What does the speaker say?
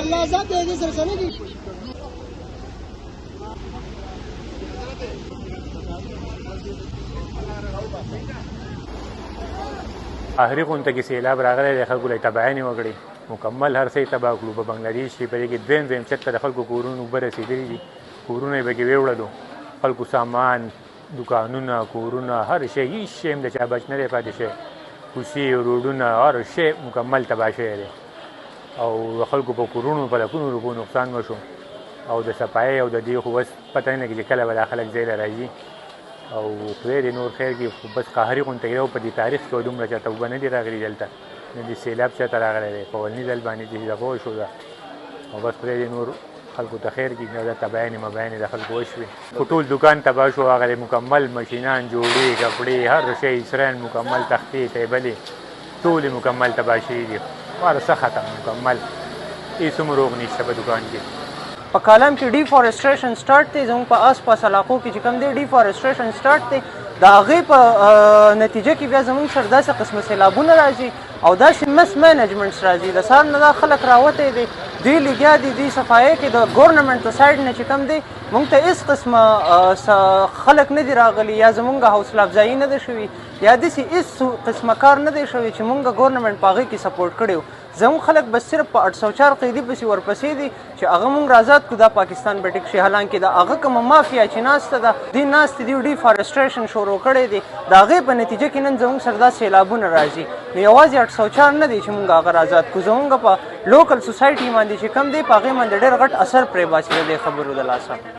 الله ذات دې سره سره دي. آخري غونډه کې سیلاب راغلی دی، خلکو له تباهي وکړې، مکمل هر څه یې تباه کړو. په بنګلادیش کې په دې کې دویم چت د خلکو کورونو اوبه رسېدلي دي، کورونه یې پکې ویوړلو، خلکو سامان، دوکانونه، کورونه، هر شی، هېڅ شی هم د چا بچ نه دی پاتې شوی. کوڅې، روډونه، هر شی مکمل تباه شوی دی او د خلکو په کورونو په لکونو روپو نقصان وشو. او د صفایۍ او د دې خو بس پته نه لګي چې کله به دا خلک ځای له راځي او خدای دې نور خیر کړي. خو بس قهري غونډه کې په دې تاریخ کې دومره چاته اوبه نه دي راغلي دلته، نه دې سیلاب چاته راغلی دی په اولني ځل باندې چې دغه وشو ده. او بس خدای دې نور خلکو ته خیر کړي. دا تباهي مباهي د خلکو وشوې، خو ټول دکان تباه شو، هغه مکمل ماشینان، جوړې، کپړې، هر شی، سرین مکمل، تختې، ټیبلې ټولې مکمل تباه شوي دي. هر څه ختم مکمل، هېڅ هم روغ نشته په دکان کې. په کالم کې ډیفارسټریشن سټارټ دی، زموږ په آس پاس علاقو کې چې کوم دی ډیفارسټریشن سټارټ دی، د هغې په نتیجه کې بیا زموږ سره داسې قسمه سیلابونه راځي او داسې مس مینجمنټس راځي. د سهار نه دا خلک راوتی دی، دوی لګیا دي، دوی صفایۍ کې د ګورنمنټ د سایډ نه چې کوم دی موږ ته هېڅ قسمه خلک نه دي راغلي، یا زموږ حوصله افزایي نه ده شوي، یا داسې هېڅ قسمه کار نه دی شوی چې موږ ګورنمنټ په هغې کې سپورټ کړی و. زموږ خلک بس صرف په 804 قیدي پسې ورپسې دي چې هغه موږ آزاد کړو، دا پاکستان به ټیک شي. حالانکې د هغه کومه مافیا چې ناسته ده، دوی ناستې دي، ډیفارسټریشن شروع کړی دی، د هغې په نتیجه کې نن زموږ سره دا سیلابونه راځي. نو یوازې 804 نه دی چې موږ هغه آزاد کړو، زموږ په لوکل سوسایټي باندې چې کوم دی په هغې باندې ډېر غټ اثر پرې باسي د دې خبرو د لاسه.